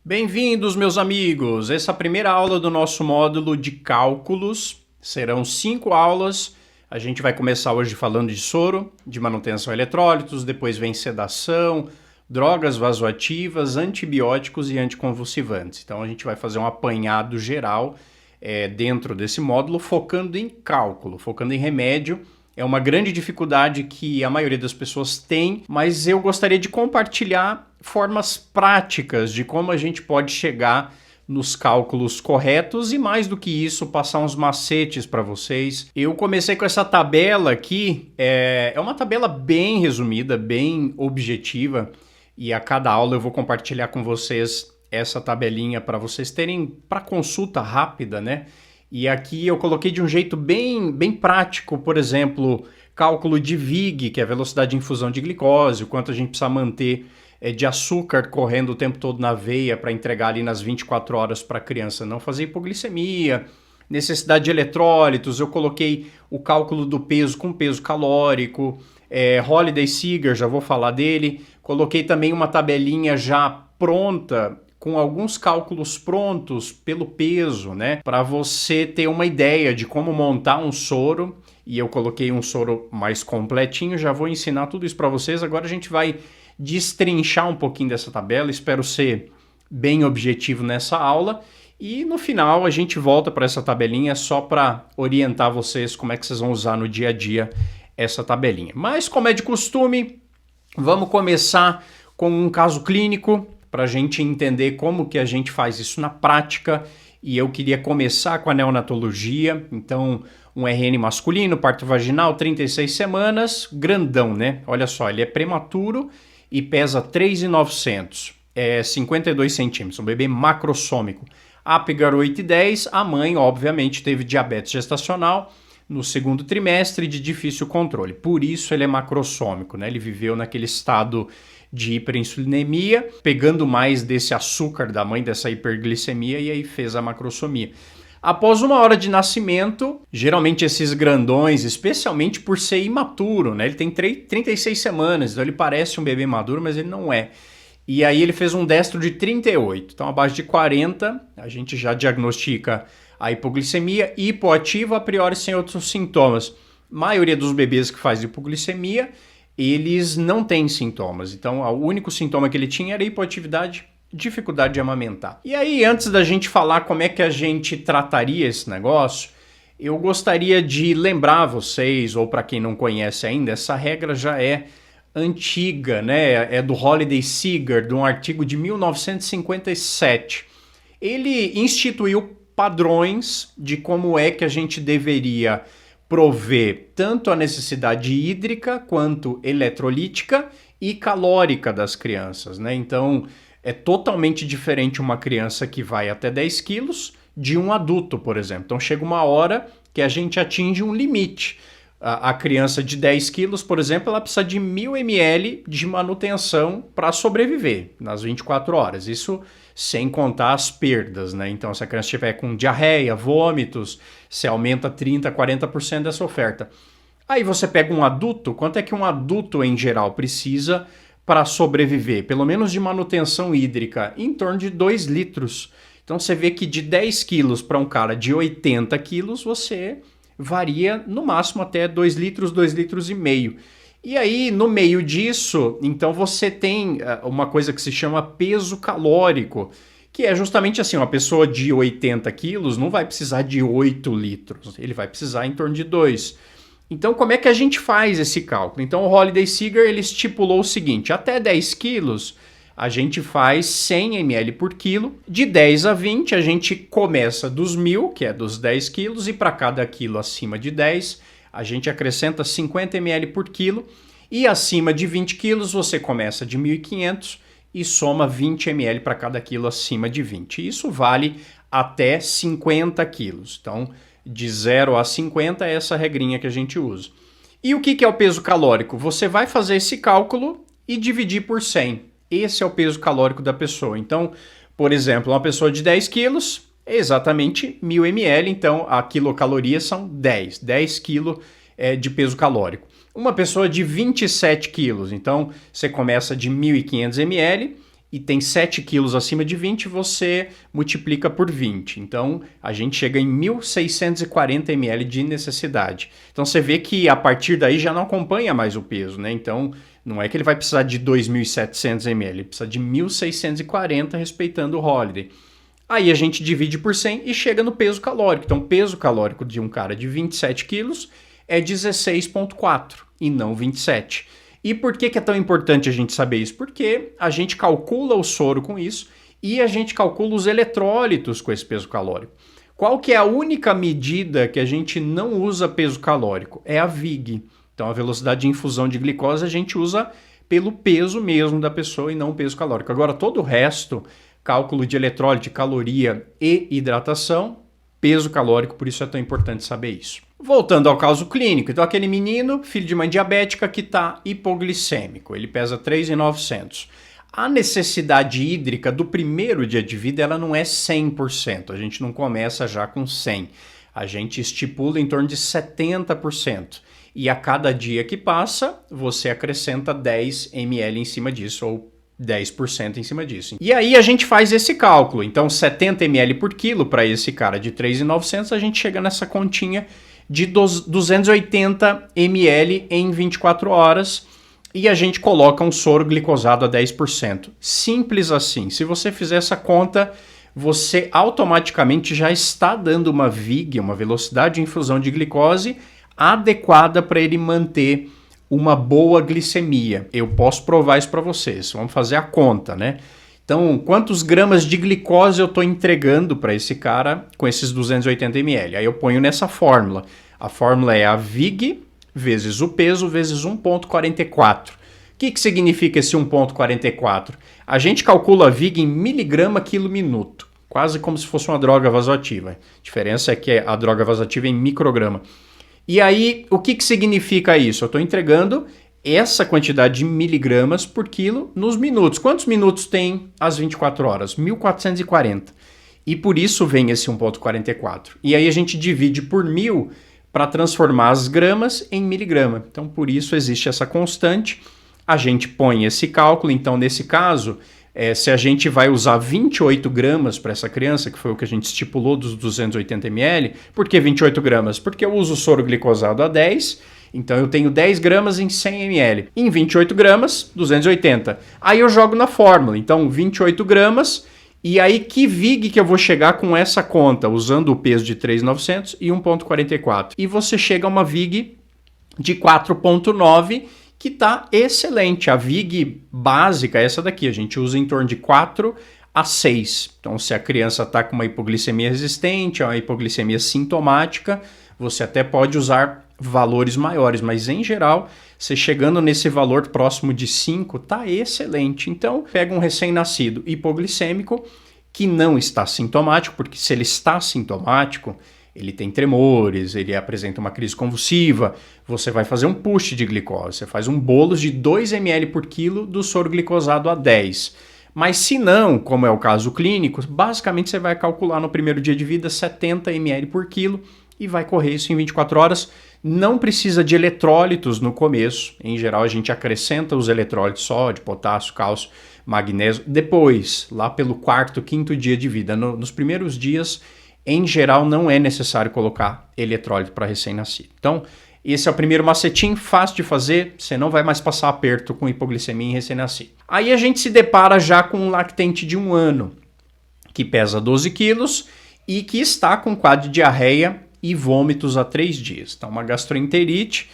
Bem-vindos, meus amigos! Essa é a primeira aula do nosso módulo de cálculos. Serão 5 aulas. A gente vai começar hoje falando de soro, de manutenção de eletrólitos, depois vem sedação, drogas vasoativas, antibióticos e anticonvulsivantes. Então a gente vai fazer um apanhado geral dentro desse módulo, focando em cálculo, focando em remédio. É uma grande dificuldade que a maioria das pessoas tem, mas eu gostaria de compartilhar formas práticas de como a gente pode chegar nos cálculos corretos e, mais do que isso, passar uns macetes para vocês. Eu comecei com essa tabela aqui, é uma tabela bem resumida, bem objetiva, e a cada aula eu vou compartilhar com vocês essa tabelinha para vocês terem para consulta rápida, né? E aqui eu coloquei de um jeito bem prático, por exemplo, cálculo de VIG, que é a velocidade de infusão de glicose, o quanto a gente precisa manter de açúcar correndo o tempo todo na veia para entregar ali nas 24 horas para a criança não fazer hipoglicemia, necessidade de eletrólitos, eu coloquei o cálculo do peso com peso calórico, Holiday Seeger, já vou falar dele, coloquei também uma tabelinha já pronta, com alguns cálculos prontos pelo peso, né? Para você ter uma ideia de como montar um soro. E eu coloquei um soro mais completinho, já vou ensinar tudo isso para vocês. Agora a gente vai destrinchar um pouquinho dessa tabela. Espero ser bem objetivo nessa aula. E no final a gente volta para essa tabelinha só para orientar vocês como é que vocês vão usar no dia a dia essa tabelinha. Mas como é de costume, vamos começar com um caso clínico, para a gente entender como que a gente faz isso na prática. E eu queria começar com a neonatologia. Então, um RN masculino, parto vaginal, 36 semanas, grandão, né? Olha só, ele é prematuro e pesa 3.900, 52 centímetros, um bebê macrossômico. Apgar 8,10, a mãe, obviamente, teve diabetes gestacional no segundo trimestre de difícil controle. Por isso ele é macrossômico, né? Ele viveu naquele estado de hiperinsulinemia, pegando mais desse açúcar da mãe, dessa hiperglicemia, e aí fez a macrossomia. Após 1 hora de nascimento, geralmente esses grandões, especialmente por ser imaturo, né? Ele tem 36 semanas, então ele parece um bebê maduro, mas ele não é. E aí ele fez um destro de 38, então abaixo de 40, a gente já diagnostica a hipoglicemia hipoativa, a priori sem outros sintomas. A maioria dos bebês que faz hipoglicemia, eles não têm sintomas. Então, o único sintoma que ele tinha era hipoatividade, dificuldade de amamentar. E aí, antes da gente falar como é que a gente trataria esse negócio, eu gostaria de lembrar vocês, ou para quem não conhece ainda, essa regra já é antiga, né? É do Holiday Seeger, de um artigo de 1957. Ele instituiu padrões de como é que a gente deveria prover tanto a necessidade hídrica quanto eletrolítica e calórica das crianças, né? Então, é totalmente diferente uma criança que vai até 10 quilos de um adulto, por exemplo. Então, chega uma hora que a gente atinge um limite. A criança de 10 quilos, por exemplo, ela precisa de 1.000 ml de manutenção para sobreviver nas 24 horas. Isso sem contar as perdas, né? Então, se a criança estiver com diarreia, vômitos, você aumenta 30%, 40% dessa oferta. Aí você pega um adulto, quanto é que um adulto em geral precisa para sobreviver? Pelo menos de manutenção hídrica, em torno de 2 litros. Então você vê que de 10 quilos para um cara de 80 quilos, você varia no máximo até 2 litros, 2 litros e meio. E aí, no meio disso, então você tem uma coisa que se chama peso calórico, que é justamente assim, uma pessoa de 80 quilos não vai precisar de 8 litros, ele vai precisar em torno de 2. Então, como é que a gente faz esse cálculo? Então, o Holiday Seeger, ele estipulou o seguinte, até 10 quilos, a gente faz 100 ml por quilo, de 10 a 20 a gente começa dos 1.000, que é dos 10 quilos, e para cada quilo acima de 10, a gente acrescenta 50 ml por quilo, e acima de 20 quilos você começa de 1.500 e soma 20 ml para cada quilo acima de 20. Isso vale até 50 quilos. Então, de 0 a 50 é essa regrinha que a gente usa. E o que é o peso calórico? Você vai fazer esse cálculo e dividir por 100. Esse é o peso calórico da pessoa. Então, por exemplo, uma pessoa de 10 quilos é exatamente 1.000 ml, então a quilocaloria são 10 quilos de peso calórico. Uma pessoa de 27 quilos, então você começa de 1.500 ml e tem 7 quilos acima de 20, você multiplica por 20. Então, a gente chega em 1.640 ml de necessidade. Então, você vê que a partir daí já não acompanha mais o peso, né? Então, não é que ele vai precisar de 2.700 ml, ele precisa de 1.640 respeitando o Holiday. Aí a gente divide por 100 e chega no peso calórico. Então, o peso calórico de um cara de 27 quilos é 16,4 e não 27. E por que é tão importante a gente saber isso? Porque a gente calcula o soro com isso e a gente calcula os eletrólitos com esse peso calórico. Qual que é a única medida que a gente não usa peso calórico? É a VIG. Então, a velocidade de infusão de glicose a gente usa pelo peso mesmo da pessoa e não o peso calórico. Agora, todo o resto, cálculo de eletrólito, caloria e hidratação, peso calórico, por isso é tão importante saber isso. Voltando ao caso clínico, então aquele menino, filho de mãe diabética, que está hipoglicêmico, ele pesa 3.900. A necessidade hídrica do primeiro dia de vida, ela não é 100%, a gente não começa já com 100%, a gente estipula em torno de 70%. E a cada dia que passa, você acrescenta 10 ml em cima disso, ou 10% em cima disso. E aí a gente faz esse cálculo. Então, 70 ml por quilo para esse cara de 3.900, a gente chega nessa continha de 280 ml em 24 horas e a gente coloca um soro glicosado a 10%. Simples assim. Se você fizer essa conta, você automaticamente já está dando uma VIG, uma velocidade de infusão de glicose adequada para ele manter uma boa glicemia. Eu posso provar isso para vocês. Vamos fazer a conta, né? Então, quantos gramas de glicose eu estou entregando para esse cara com esses 280 ml? Aí eu ponho nessa fórmula. A fórmula é a VIG vezes o peso vezes 1,44. O que significa esse 1,44? A gente calcula a VIG em miligrama quilo minuto, quase como se fosse uma droga vasoativa. A diferença é que a droga vasoativa é em micrograma. E aí, o que significa isso? Eu estou entregando essa quantidade de miligramas por quilo nos minutos. Quantos minutos tem às 24 horas? 1.440. E por isso vem esse 1,44. E aí a gente divide por 1.000 para transformar as gramas em miligrama. Então, por isso existe essa constante. A gente põe esse cálculo. Então, nesse caso, se a gente vai usar 28 gramas para essa criança, que foi o que a gente estipulou dos 280 ml, por que 28 gramas? Porque eu uso soro glicosado a 10, então eu tenho 10 gramas em 100 ml. Em 28 gramas, 280. Aí eu jogo na fórmula, então 28 gramas, e aí que VIG que eu vou chegar com essa conta, usando o peso de 3.900 e 1,44. E você chega a uma VIG de 4,9, que está excelente. A VIG básica é essa daqui, a gente usa em torno de 4 a 6. Então, se a criança está com uma hipoglicemia resistente, uma hipoglicemia sintomática, você até pode usar valores maiores, mas em geral, você chegando nesse valor próximo de 5, está excelente. Então, pega um recém-nascido hipoglicêmico que não está sintomático, porque se ele está sintomático, ele tem tremores, ele apresenta uma crise convulsiva, você vai fazer um push de glicose, você faz um bolos de 2 ml por quilo do soro glicosado a 10. Mas se não, como é o caso clínico, basicamente você vai calcular no primeiro dia de vida 70 ml por quilo e vai correr isso em 24 horas. Não precisa de eletrólitos no começo, em geral a gente acrescenta os eletrólitos sódio, potássio, cálcio, magnésio, depois, lá pelo quarto, quinto dia de vida. Nos primeiros dias, em geral, não é necessário colocar eletrólito para recém-nascido. Então, esse é o primeiro macetinho, fácil de fazer, você não vai mais passar aperto com hipoglicemia em recém-nascido. Aí a gente se depara já com um lactente de 1 ano, que pesa 12 quilos e que está com quadro de diarreia e vômitos há 3 dias. Então, uma gastroenterite.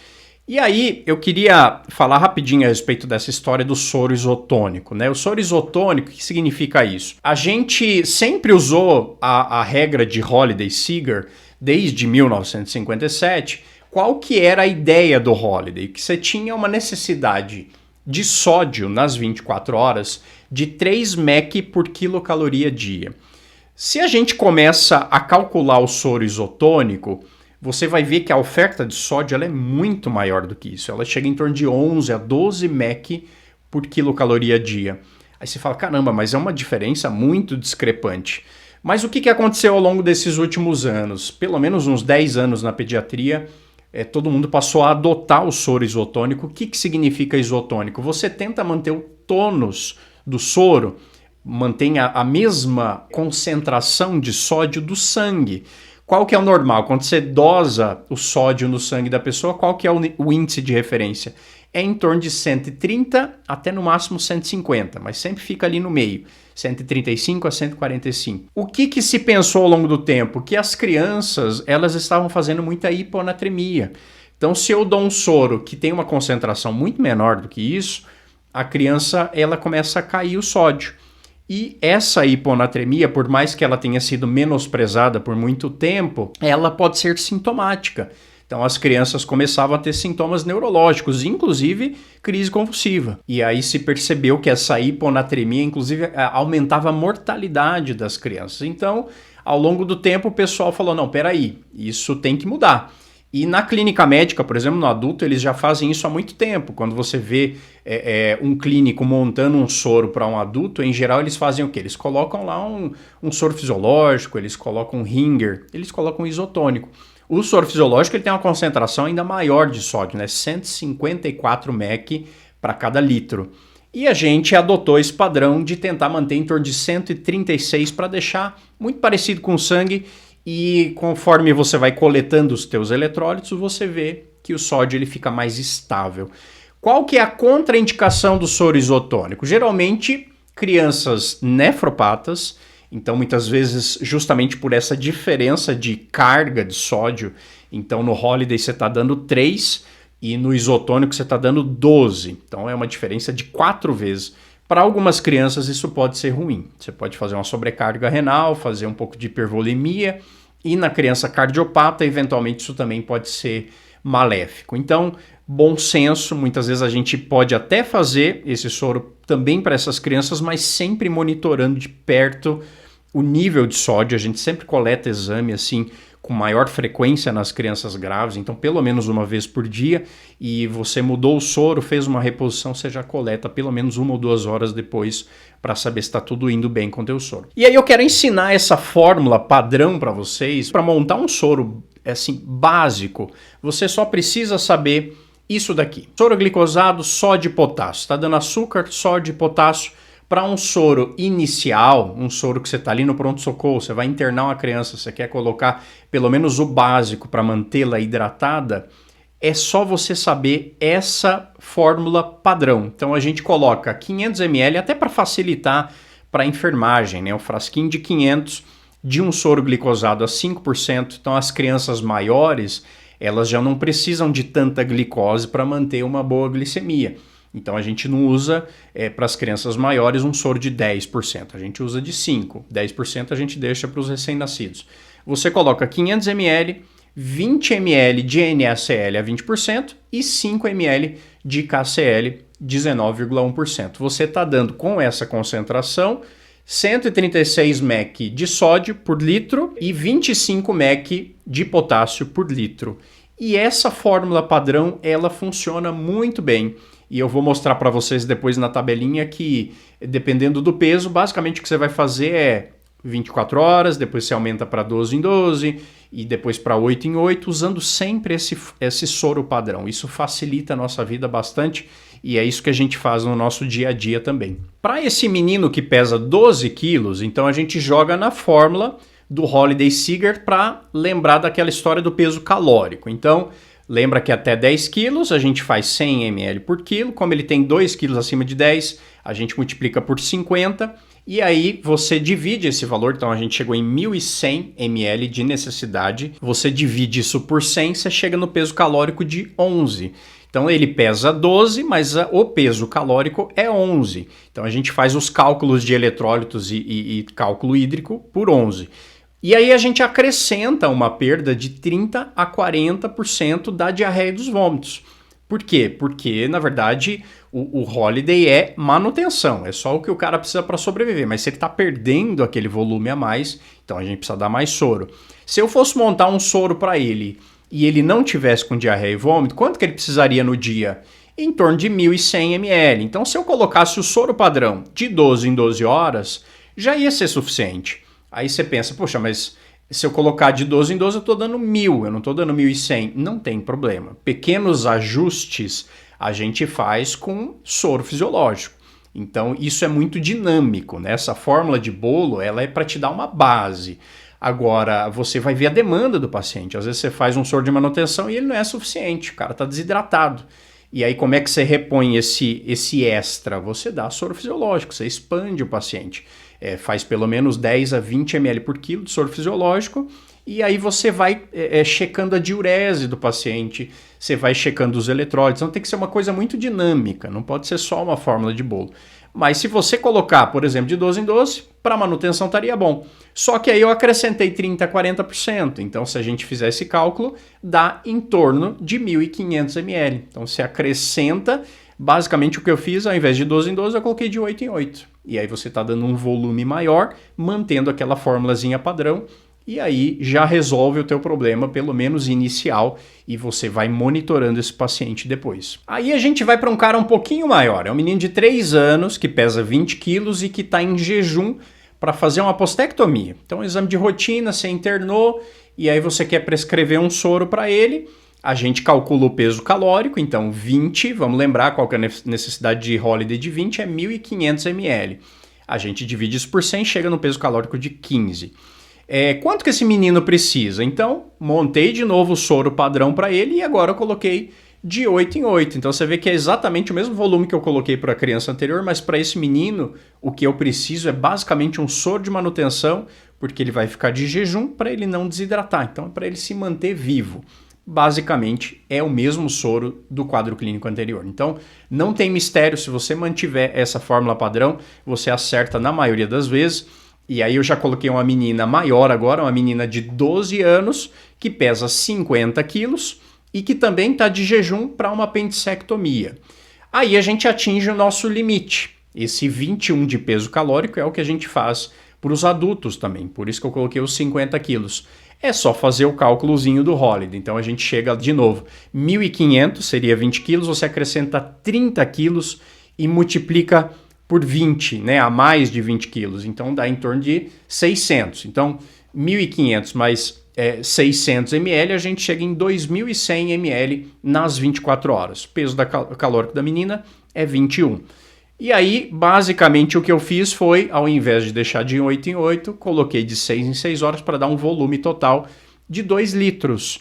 E aí, eu queria falar rapidinho a respeito dessa história do soro isotônico, né? O soro isotônico, o que significa isso? A gente sempre usou a regra de Holiday-Seeger desde 1957. Qual que era a ideia do Holiday? Que você tinha uma necessidade de sódio nas 24 horas de 3 mEq por quilocaloria dia. Se a gente começa a calcular o soro isotônico, você vai ver que a oferta de sódio ela é muito maior do que isso. Ela chega em torno de 11 a 12 mEq por quilocaloria dia. Aí você fala, caramba, mas é uma diferença muito discrepante. Mas o que aconteceu ao longo desses últimos anos? Pelo menos uns 10 anos na pediatria, todo mundo passou a adotar o soro isotônico. O que significa isotônico? Você tenta manter o tônus do soro mantém a mesma concentração de sódio do sangue. Qual que é o normal? Quando você dosa o sódio no sangue da pessoa, qual que é o índice de referência? É em torno de 130 até no máximo 150, mas sempre fica ali no meio, 135 a 145. O que se pensou ao longo do tempo? Que as crianças, elas estavam fazendo muita hiponatremia. Então, se eu dou um soro que tem uma concentração muito menor do que isso, a criança, ela começa a cair o sódio. E essa hiponatremia, por mais que ela tenha sido menosprezada por muito tempo, ela pode ser sintomática. Então as crianças começavam a ter sintomas neurológicos, inclusive crise convulsiva. E aí se percebeu que essa hiponatremia, inclusive, aumentava a mortalidade das crianças. Então, ao longo do tempo, o pessoal falou, não, peraí, isso tem que mudar. E na clínica médica, por exemplo, no adulto, eles já fazem isso há muito tempo. Quando você vê um clínico montando um soro para um adulto, em geral eles fazem o quê? Eles colocam lá um soro fisiológico, eles colocam um ringer, eles colocam um isotônico. O soro fisiológico ele tem uma concentração ainda maior de sódio, né? 154 mEq para cada litro. E a gente adotou esse padrão de tentar manter em torno de 136 para deixar muito parecido com o sangue. E conforme você vai coletando os teus eletrólitos, você vê que o sódio ele fica mais estável. Qual que é a contraindicação do soro isotônico? Geralmente, crianças nefropatas, então muitas vezes justamente por essa diferença de carga de sódio, então no Holiday você está dando 3 e no isotônico você está dando 12, então é uma diferença de 4 vezes. Para algumas crianças isso pode ser ruim. Você pode fazer uma sobrecarga renal, fazer um pouco de hipervolemia e na criança cardiopata, eventualmente isso também pode ser maléfico. Então, bom senso, muitas vezes a gente pode até fazer esse soro também para essas crianças, mas sempre monitorando de perto o nível de sódio. A gente sempre coleta exame assim com maior frequência nas crianças graves, então pelo menos uma vez por dia, e você mudou o soro, fez uma reposição, você já coleta pelo menos 1 ou 2 horas depois para saber se está tudo indo bem com o teu soro. E aí eu quero ensinar essa fórmula padrão para vocês, para montar um soro assim básico, você só precisa saber isso daqui. Soro glicosado, sódio e potássio, está dando açúcar, sódio e potássio. Para um soro inicial, um soro que você está ali no pronto-socorro, você vai internar uma criança, você quer colocar pelo menos o básico para mantê-la hidratada, é só você saber essa fórmula padrão. Então a gente coloca 500 ml, até para facilitar para a enfermagem, né? Um frasquinho de 500 de um soro glicosado a 5%. Então as crianças maiores, elas já não precisam de tanta glicose para manter uma boa glicemia. Então a gente não usa para as crianças maiores um soro de 10%, a gente usa de 5%, 10% a gente deixa para os recém-nascidos. Você coloca 500 ml, 20 ml de NaCl a 20% e 5 ml de KCl 19,1%. Você está dando com essa concentração 136 mEq de sódio por litro e 25 mEq de potássio por litro. E essa fórmula padrão, ela funciona muito bem. E eu vou mostrar para vocês depois na tabelinha que, dependendo do peso, basicamente o que você vai fazer é 24 horas, depois você aumenta para 12 em 12 e depois para 8 em 8, usando sempre esse soro padrão. Isso facilita a nossa vida bastante e é isso que a gente faz no nosso dia a dia também. Para esse menino que pesa 12 quilos, então a gente joga na fórmula do Holiday Sigart para lembrar daquela história do peso calórico. Então, lembra que até 10 quilos a gente faz 100 ml por quilo, como ele tem 2 quilos acima de 10, a gente multiplica por 50 e aí você divide esse valor, então a gente chegou em 1.100 ml de necessidade, você divide isso por 100, você chega no peso calórico de 11. Então ele pesa 12, mas o peso calórico é 11. Então a gente faz os cálculos de eletrólitos e cálculo hídrico por 11. E aí a gente acrescenta uma perda de 30% a 40% da diarreia dos vômitos. Por quê? Porque, na verdade, o Holiday é manutenção, é só o que o cara precisa para sobreviver, mas se ele está perdendo aquele volume a mais, então a gente precisa dar mais soro. Se eu fosse montar um soro para ele e ele não tivesse com diarreia e vômito, quanto que ele precisaria no dia? Em torno de 1.100 ml. Então, se eu colocasse o soro padrão de 12 em 12 horas, já ia ser suficiente. Aí você pensa, poxa, mas se eu colocar de 12 em 12 eu estou dando 1.000, eu não estou dando 1.100. Não tem problema. Pequenos ajustes a gente faz com soro fisiológico. Então isso é muito dinâmico, né? Essa fórmula de bolo, ela é para te dar uma base. Agora, você vai ver a demanda do paciente. Às vezes você faz um soro de manutenção e ele não é suficiente, o cara está desidratado. E aí como é que você repõe esse extra? Você dá soro fisiológico, você expande o paciente. Faz pelo menos 10 a 20 ml por quilo de soro fisiológico e aí você vai checando a diurese do paciente, você vai checando os eletrólitos. Então tem que ser uma coisa muito dinâmica, não pode ser só uma fórmula de bolo. Mas se você colocar, por exemplo, de 12 em 12, para manutenção estaria bom. Só que aí eu acrescentei 30% a 40%. Então, se a gente fizer esse cálculo, dá em torno de 1.500 ml. Então, você acrescenta, basicamente o que eu fiz, ao invés de 12 em 12, eu coloquei de 8 em 8. E aí você está dando um volume maior, mantendo aquela formulazinha padrão. E aí já resolve o teu problema, pelo menos inicial, e você vai monitorando esse paciente depois. Aí a gente vai para um cara um pouquinho maior. É um menino de 3 anos que pesa 20 quilos e que está em jejum para fazer uma postectomia. Então, um exame de rotina, você internou e aí você quer prescrever um soro para ele. A gente calcula o peso calórico, então 20, vamos lembrar qual que é a necessidade de Holiday de 20, é 1.500 ml. A gente divide isso por 100, chega no peso calórico de 15. Quanto que esse menino precisa? Então, montei de novo o soro padrão para ele e agora eu coloquei de 8 em 8. Então, você vê que é exatamente o mesmo volume que eu coloquei para a criança anterior, mas para esse menino, o que eu preciso é basicamente um soro de manutenção, porque ele vai ficar de jejum para ele não desidratar. Então, é para ele se manter vivo. Basicamente, é o mesmo soro do quadro clínico anterior. Então, não tem mistério. Se você mantiver essa fórmula padrão, você acerta na maioria das vezes. E aí eu já coloquei uma menina maior agora, uma menina de 12 anos, que pesa 50 quilos e que também está de jejum para uma apendicectomia. Aí a gente atinge o nosso limite. Esse 21 de peso calórico é o que a gente faz para os adultos também, por isso que eu coloquei os 50 quilos. É só fazer o cálculozinho do Holiday. Então a gente chega de novo, 1.500 seria 20 quilos, você acrescenta 30 quilos e multiplica por 20, né, a mais de 20 quilos, então dá em torno de 600. Então, 1.500 mais 600 ml, a gente chega em 2.100 ml nas 24 horas. O peso calórico da menina é 21. E aí, basicamente, o que eu fiz foi, ao invés de deixar de 8 em 8, coloquei de 6 em 6 horas para dar um volume total de 2 litros.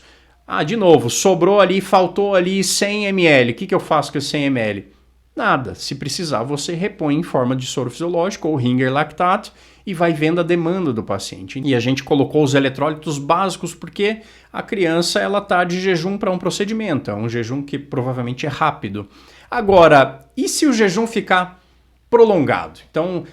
De novo, sobrou ali, faltou ali 100 ml. O que eu faço com esse 100 ml? Nada. Se precisar, você repõe em forma de soro fisiológico ou Ringer lactato e vai vendo a demanda do paciente. E a gente colocou os eletrólitos básicos porque a criança ela está de jejum para um procedimento. É um jejum que provavelmente é rápido. Agora, e se o jejum ficar prolongado? Então,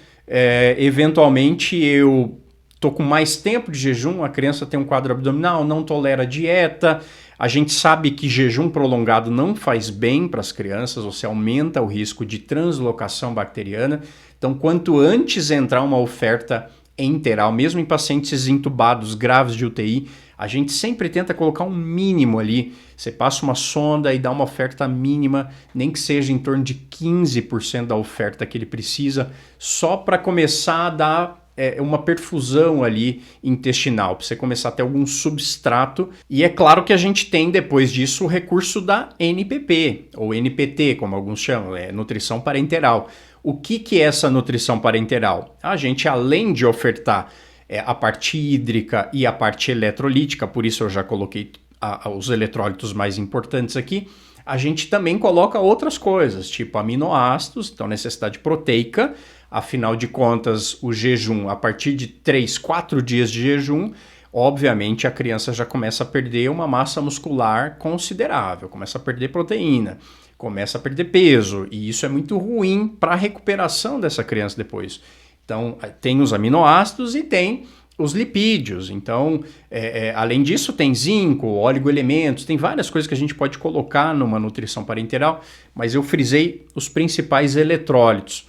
eventualmente eu estou com mais tempo de jejum, a criança tem um quadro abdominal, não tolera dieta. A gente sabe que jejum prolongado não faz bem para as crianças, você aumenta o risco de translocação bacteriana. Então, quanto antes entrar uma oferta enteral, mesmo em pacientes intubados graves de UTI, a gente sempre tenta colocar um mínimo ali. Você passa uma sonda e dá uma oferta mínima, nem que seja em torno de 15% da oferta que ele precisa, só para começar a dar uma perfusão ali intestinal, para você começar a ter algum substrato. E é claro que a gente tem depois disso o recurso da NPP, ou NPT, como alguns chamam, nutrição parenteral. O que é essa nutrição parenteral? A gente, além de ofertar a parte hídrica e a parte eletrolítica, por isso eu já coloquei os eletrólitos mais importantes aqui, a gente também coloca outras coisas, tipo aminoácidos, então necessidade proteica. Afinal de contas, o jejum, a partir de 3, 4 dias de jejum, obviamente a criança já começa a perder uma massa muscular considerável, começa a perder proteína, começa a perder peso, e isso é muito ruim para a recuperação dessa criança depois. Então, tem os aminoácidos e tem os lipídios. Então, além disso, tem zinco, oligoelementos, tem várias coisas que a gente pode colocar numa nutrição parenteral, mas eu frisei os principais eletrólitos.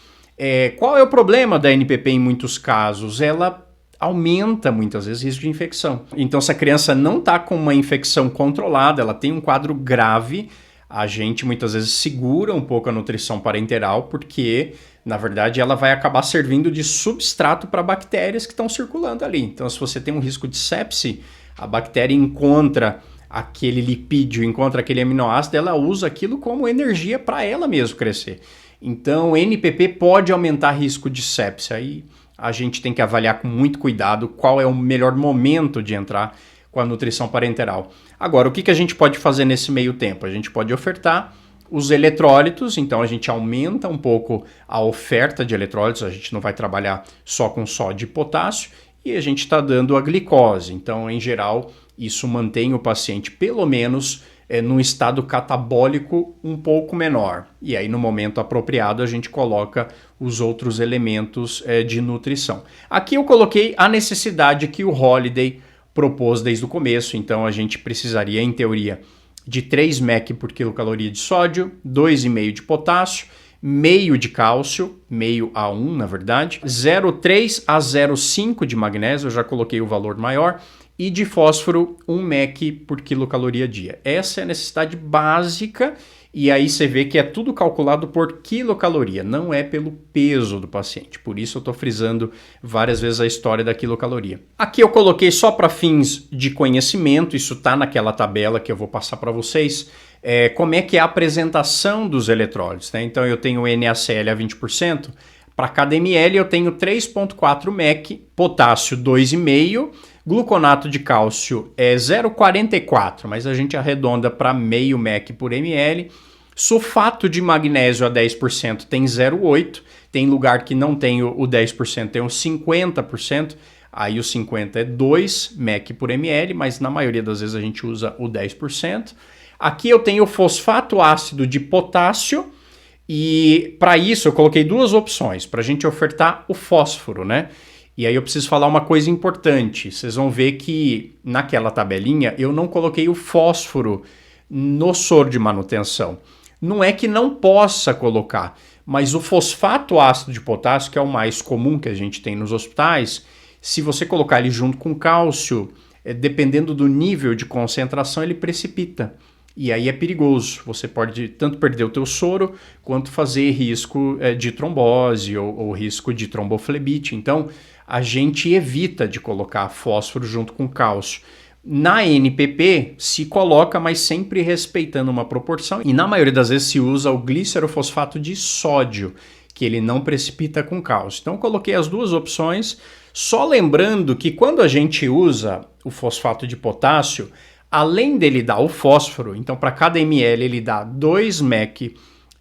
Qual é o problema da NPP em muitos casos? Ela aumenta muitas vezes o risco de infecção. Então, se a criança não está com uma infecção controlada, ela tem um quadro grave, a gente muitas vezes segura um pouco a nutrição parenteral, porque, na verdade, ela vai acabar servindo de substrato para bactérias que estão circulando ali. Então, se você tem um risco de sepse, a bactéria encontra aquele lipídio, encontra aquele aminoácido, ela usa aquilo como energia para ela mesma crescer. Então, NPP pode aumentar risco de sepsia. Aí a gente tem que avaliar com muito cuidado qual é o melhor momento de entrar com a nutrição parenteral. Agora, o que a gente pode fazer nesse meio tempo? A gente pode ofertar os eletrólitos, então a gente aumenta um pouco a oferta de eletrólitos, a gente não vai trabalhar só com sódio e potássio, e a gente está dando a glicose. Então, em geral, isso mantém o paciente pelo menos num estado catabólico um pouco menor. E aí, no momento apropriado, a gente coloca os outros elementos de nutrição. Aqui eu coloquei a necessidade que o Holiday propôs desde o começo, então a gente precisaria, em teoria, de 3 mEq por quilocaloria de sódio, 2,5 de potássio, meio de cálcio, meio a 1 na verdade, 0,3 a 0,5 de magnésio, eu já coloquei o valor maior, e de fósforo 1 mEq por quilocaloria dia. Essa é a necessidade básica e aí você vê que é tudo calculado por quilocaloria, não é pelo peso do paciente. Por isso eu estou frisando várias vezes a história da quilocaloria. Aqui eu coloquei só para fins de conhecimento, isso está naquela tabela que eu vou passar para vocês, como é que é a apresentação dos eletrólitos, né? Então eu tenho o NaCl a 20%, para cada ml eu tenho 3,4 mEq, potássio 2,5, gluconato de cálcio é 0,44, mas a gente arredonda para meio mEq por ml. Sulfato de magnésio a 10% tem 0,8. Tem lugar que não tem o 10%, tem o 50%. Aí o 50 é 2 mEq por ml, mas na maioria das vezes a gente usa o 10%. Aqui eu tenho o fosfato ácido de potássio. E para isso eu coloquei duas opções, para a gente ofertar o fósforo, né? E aí eu preciso falar uma coisa importante. Vocês vão ver que naquela tabelinha eu não coloquei o fósforo no soro de manutenção. Não é que não possa colocar, mas o fosfato ácido de potássio, que é o mais comum que a gente tem nos hospitais, se você colocar ele junto com cálcio, dependendo do nível de concentração, ele precipita. E aí é perigoso, você pode tanto perder o teu soro, quanto fazer risco de trombose ou risco de tromboflebite. Então, a gente evita de colocar fósforo junto com cálcio. Na NPP se coloca, mas sempre respeitando uma proporção, e na maioria das vezes se usa o glicerofosfato de sódio, que ele não precipita com cálcio. Então, eu coloquei as duas opções, só lembrando que quando a gente usa o fosfato de potássio, além dele dar o fósforo, então para cada ml ele dá 2 mEq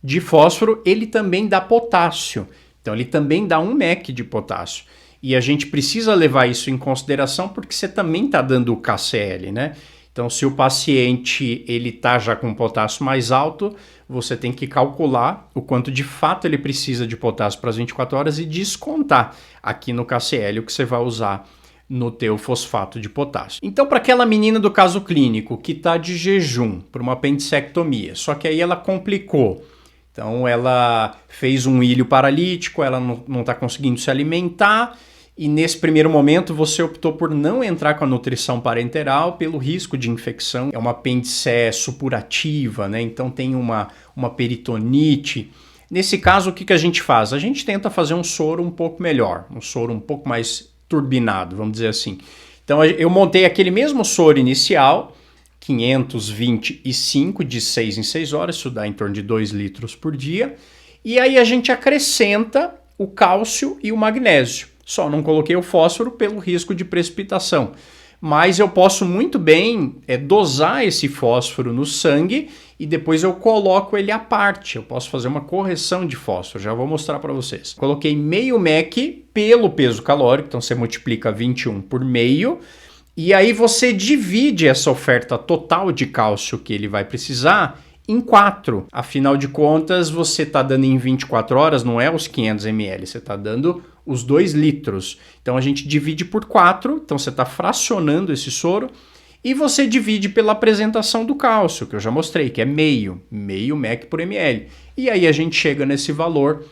de fósforo, ele também dá potássio. Então ele também dá 1 mEq de potássio. E a gente precisa levar isso em consideração porque você também está dando o KCl, né? Então se o paciente ele está já com potássio mais alto, você tem que calcular o quanto de fato ele precisa de potássio para as 24 horas e descontar aqui no KCl o que você vai usar no teu fosfato de potássio. Então, para aquela menina do caso clínico que está de jejum por uma apendicectomia, só que aí ela complicou. Então, ela fez um ilho paralítico, ela não está conseguindo se alimentar e nesse primeiro momento você optou por não entrar com a nutrição parenteral pelo risco de infecção. É uma apêndice supurativa, né? Então tem uma peritonite. Nesse caso, o que a gente faz? A gente tenta fazer um soro um pouco melhor, um soro um pouco mais turbinado, vamos dizer assim. Então eu montei aquele mesmo soro inicial, 525 de 6 em 6 horas, isso dá em torno de 2 litros por dia, e aí a gente acrescenta o cálcio e o magnésio. Só não coloquei o fósforo pelo risco de precipitação. Mas eu posso muito bem dosar esse fósforo no sangue e depois eu coloco ele à parte. Eu posso fazer uma correção de fósforo, já vou mostrar para vocês. Coloquei meio mEq pelo peso calórico, então você multiplica 21 por meio, e aí você divide essa oferta total de cálcio que ele vai precisar em 4. Afinal de contas, você está dando em 24 horas, não é os 500 ml, você está dando os 2 litros. Então a gente divide por 4, então você está fracionando esse soro e você divide pela apresentação do cálcio, que eu já mostrei, que é meio mEq por ml. E aí a gente chega nesse valor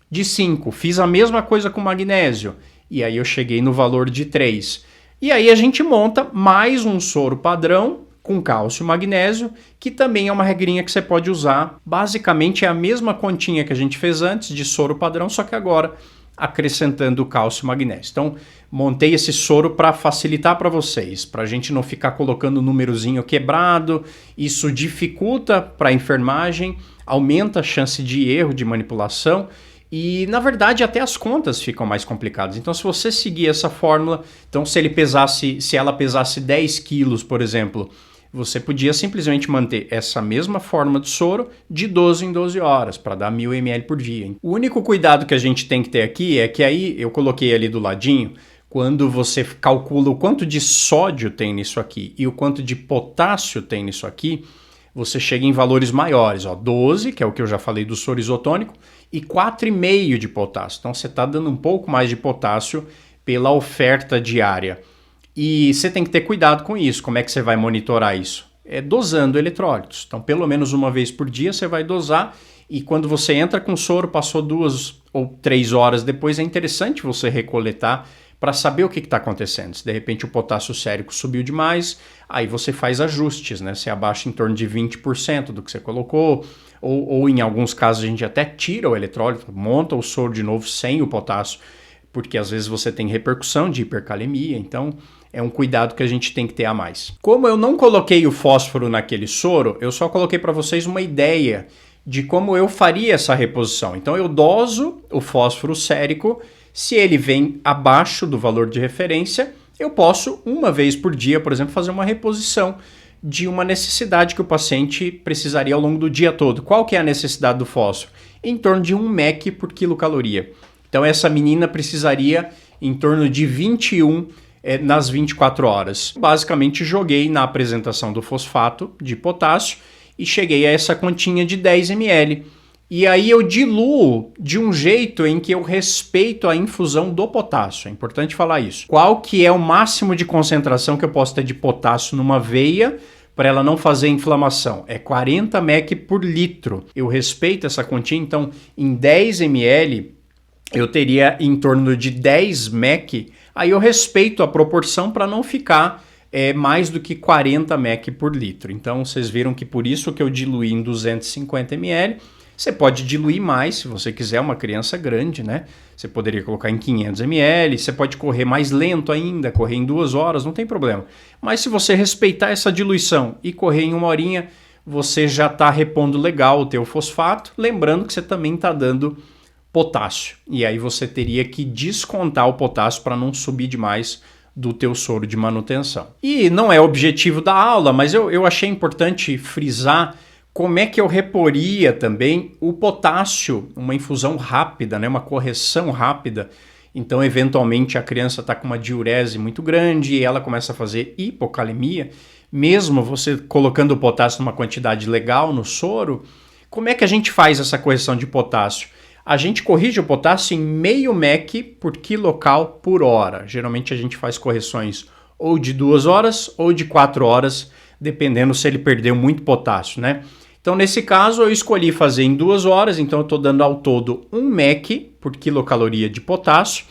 de 5. Fiz a mesma coisa com magnésio e aí eu cheguei no valor de 3. E aí a gente monta mais um soro padrão com cálcio e magnésio, que também é uma regrinha que você pode usar. Basicamente é a mesma continha que a gente fez antes de soro padrão, só que agora acrescentando o cálcio e magnésio. Então, montei esse soro para facilitar para vocês, para a gente não ficar colocando o númerozinho quebrado. Isso dificulta para a enfermagem. aumenta a chance de erro, de manipulação, e na verdade até as contas ficam mais complicadas. Então se você seguir essa fórmula, então se ela pesasse 10 quilos, por exemplo, você podia simplesmente manter essa mesma forma de soro de 12 em 12 horas, para dar 1000 ml por dia. O único cuidado que a gente tem que ter aqui é que aí eu coloquei ali do ladinho, quando você calcula o quanto de sódio tem nisso aqui e o quanto de potássio tem nisso aqui, você chega em valores maiores, ó, 12, que é o que eu já falei do soro isotônico, e 4,5 de potássio. Então você está dando um pouco mais de potássio pela oferta diária. E você tem que ter cuidado com isso. Como é que você vai monitorar isso? É dosando eletrólitos. Então, pelo menos uma vez por dia você vai dosar, e quando você entra com soro, passou 2 ou 3 horas depois, é interessante você recoletar para saber o que está acontecendo. Se de repente o potássio sérico subiu demais, aí você faz ajustes, né? Você abaixa em torno de 20% do que você colocou, ou em alguns casos a gente até tira o eletrólito, monta o soro de novo sem o potássio, porque às vezes você tem repercussão de hipercalemia, então é um cuidado que a gente tem que ter a mais. Como eu não coloquei o fósforo naquele soro, eu só coloquei para vocês uma ideia de como eu faria essa reposição. Então eu doso o fósforo sérico, se ele vem abaixo do valor de referência, eu posso, uma vez por dia, por exemplo, fazer uma reposição de uma necessidade que o paciente precisaria ao longo do dia todo. Qual que é a necessidade do fósforo? Em torno de 1 mEq por quilocaloria. Então essa menina precisaria em torno de 21 nas 24 horas. Basicamente joguei na apresentação do fosfato de potássio e cheguei a essa continha de 10 ml. E aí eu diluo de um jeito em que eu respeito a infusão do potássio. É importante falar isso. Qual que é o máximo de concentração que eu posso ter de potássio numa veia para ela não fazer inflamação? É 40 mEq por litro. Eu respeito essa continha, então em 10 ml eu teria em torno de 10 mEq. Aí eu respeito a proporção para não ficar mais do que 40 mEq por litro. Então vocês viram que por isso que eu diluí em 250 ml. Você pode diluir mais se você quiser, uma criança grande, né? Você poderia colocar em 500 ml, você pode correr mais lento ainda, correr em 2 horas, não tem problema. Mas se você respeitar essa diluição e correr em 1 horinha, você já está repondo legal o teu fosfato, lembrando que você também está dando potássio. E aí você teria que descontar o potássio para não subir demais do teu soro de manutenção. E não é objetivo da aula, mas eu achei importante frisar como é que eu reporia também o potássio, uma infusão rápida, né? Uma correção rápida. Então, eventualmente, a criança está com uma diurese muito grande e ela começa a fazer hipocalemia. Mesmo você colocando o potássio numa quantidade legal no soro, como é que a gente faz essa correção de potássio? A gente corrige o potássio em meio mEq por quilocal por hora. Geralmente a gente faz correções ou de 2 horas ou de 4 horas, dependendo se ele perdeu muito potássio, né? Então, nesse caso, eu escolhi fazer em 2 horas, então eu estou dando ao todo 1 mEq por quilocaloria de potássio.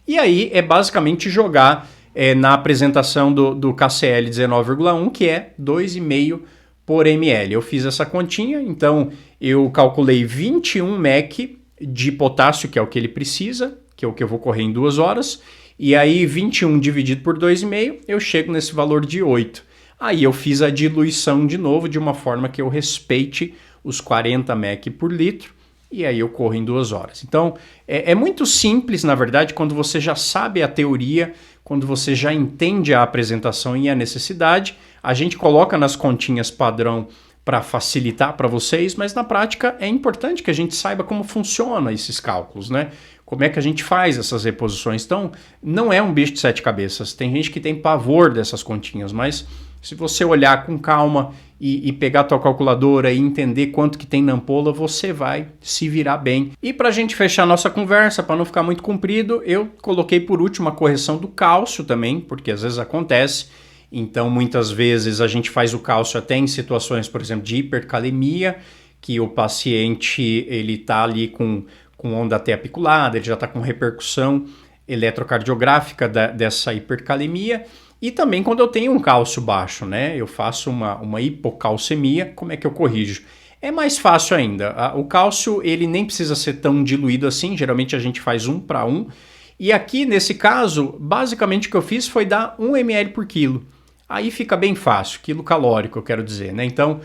E aí é basicamente jogar na apresentação do KCl 19,1, que é 2,5 por ml. Eu fiz essa continha, então eu calculei 21 mEq de potássio, que é o que ele precisa, que é o que eu vou correr em 2 horas. E aí 21 dividido por 2,5, eu chego nesse valor de 8. Aí eu fiz a diluição de novo de uma forma que eu respeite os 40 mEq por litro e aí eu corro em 2 horas. Então é muito simples, na verdade, quando você já sabe a teoria, quando você já entende a apresentação e a necessidade, a gente coloca nas continhas padrão para facilitar para vocês, mas na prática é importante que a gente saiba como funciona esses cálculos, né? Como é que a gente faz essas reposições. Então, não é um bicho de 7 cabeças. Tem gente que tem pavor dessas continhas, mas se você olhar com calma e pegar a tua calculadora e entender quanto que tem na ampola, você vai se virar bem. E para a gente fechar a nossa conversa, para não ficar muito comprido, eu coloquei por último a correção do cálcio também, porque às vezes acontece. Então, muitas vezes a gente faz o cálcio até em situações, por exemplo, de hipercalemia, que o paciente ele está ali com onda até apiculada, ele já está com repercussão eletrocardiográfica dessa hipercalemia. E também quando eu tenho um cálcio baixo, né? Eu faço uma hipocalcemia, como é que eu corrijo? É mais fácil ainda. O cálcio ele nem precisa ser tão diluído assim, geralmente a gente faz 1 para 1. E aqui, nesse caso, basicamente o que eu fiz foi dar 1 ml por quilo. Aí fica bem fácil, quilocalórico eu quero dizer, né? Então,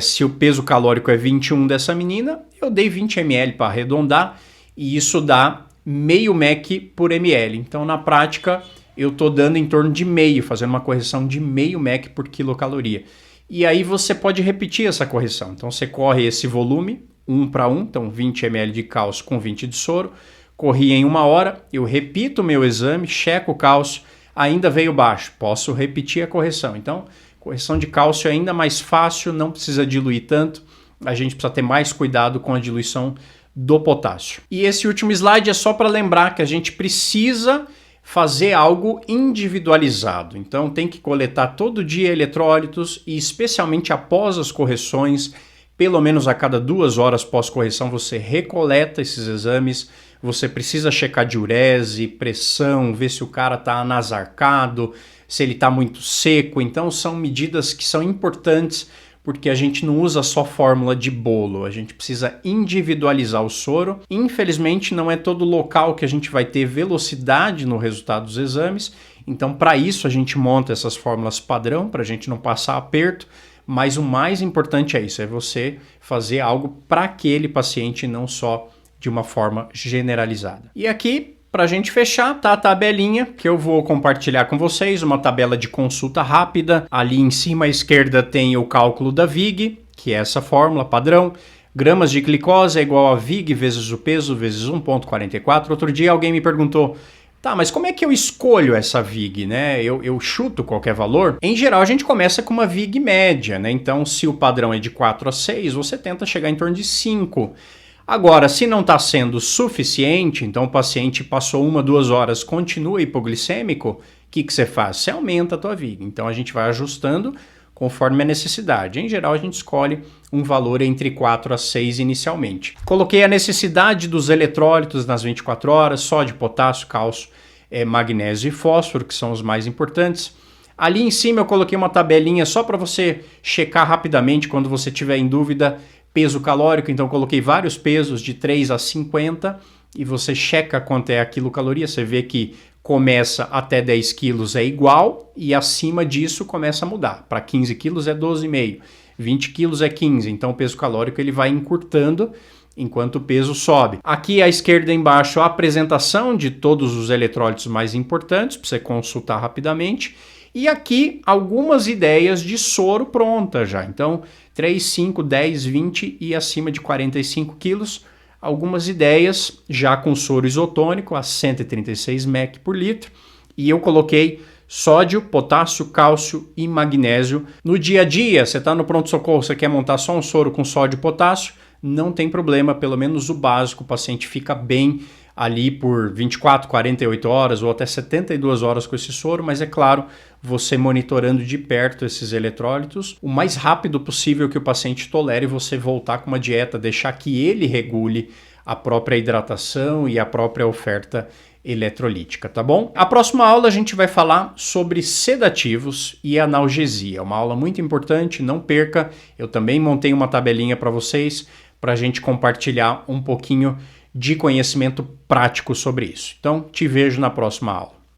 se o peso calórico é 21 dessa menina, eu dei 20 ml para arredondar e isso dá meio Mac por ml. Então, na prática, eu estou dando em torno de meio, fazendo uma correção de meio Mac por quilocaloria. E aí você pode repetir essa correção. Então, você corre esse volume, 1 para 1, então 20 ml de cálcio com 20 de soro, corri em 1 hora, eu repito o meu exame, checo o cálcio, ainda veio baixo, posso repetir a correção. Então, correção de cálcio é ainda mais fácil, não precisa diluir tanto, a gente precisa ter mais cuidado com a diluição do potássio. E esse último slide é só para lembrar que a gente precisa fazer algo individualizado. Então, tem que coletar todo dia eletrólitos e especialmente após as correções, pelo menos a cada 2 horas pós-correção, você recoleta esses exames. Você precisa checar diurese, pressão, ver se o cara está anasarcado, se ele está muito seco. Então são medidas que são importantes porque a gente não usa só fórmula de bolo, a gente precisa individualizar o soro. Infelizmente não é todo local que a gente vai ter velocidade no resultado dos exames, então para isso a gente monta essas fórmulas padrão, para a gente não passar aperto, mas o mais importante é isso, é você fazer algo para aquele paciente, não só de uma forma generalizada. E aqui, para a gente fechar, tá a tabelinha que eu vou compartilhar com vocês, uma tabela de consulta rápida. Ali em cima à esquerda tem o cálculo da VIG, que é essa fórmula padrão. Gramas de glicose é igual a VIG vezes o peso vezes 1,44. Outro dia alguém me perguntou, tá, mas como é que eu escolho essa VIG, né? Eu chuto qualquer valor? Em geral, a gente começa com uma VIG média, né? Então, se o padrão é de 4 a 6, você tenta chegar em torno de 5. Agora, se não está sendo suficiente, então o paciente passou 1, 2 horas, continua hipoglicêmico, o que você faz? Você aumenta a tua VIG. Então a gente vai ajustando conforme a necessidade. Em geral, a gente escolhe um valor entre 4 a 6 inicialmente. Coloquei a necessidade dos eletrólitos nas 24 horas, sódio, potássio, cálcio, magnésio e fósforo, que são os mais importantes. Ali em cima eu coloquei uma tabelinha só para você checar rapidamente quando você tiver em dúvida. Peso calórico, então coloquei vários pesos de 3 a 50 e você checa quanto é a quilocaloria, você vê que começa até 10 quilos é igual e acima disso começa a mudar. Para 15 quilos é 12,5, 20 quilos é 15, então o peso calórico ele vai encurtando enquanto o peso sobe. Aqui à esquerda embaixo a apresentação de todos os eletrólitos mais importantes para você consultar rapidamente. E aqui algumas ideias de soro pronta já. Então 3, 5, 10, 20 e acima de 45 quilos. Algumas ideias já com soro isotônico a 136 mEq por litro. E eu coloquei sódio, potássio, cálcio e magnésio. No dia a dia, você está no pronto-socorro, você quer montar só um soro com sódio e potássio, não tem problema, pelo menos o básico, o paciente fica bem ali por 24, 48 horas ou até 72 horas com esse soro, mas é claro, você monitorando de perto esses eletrólitos, o mais rápido possível que o paciente tolere você voltar com uma dieta, deixar que ele regule a própria hidratação e a própria oferta eletrolítica, tá bom? A próxima aula a gente vai falar sobre sedativos e analgesia, uma aula muito importante, não perca, eu também montei uma tabelinha para vocês, para a gente compartilhar um pouquinho de conhecimento prático sobre isso. Então, te vejo na próxima aula.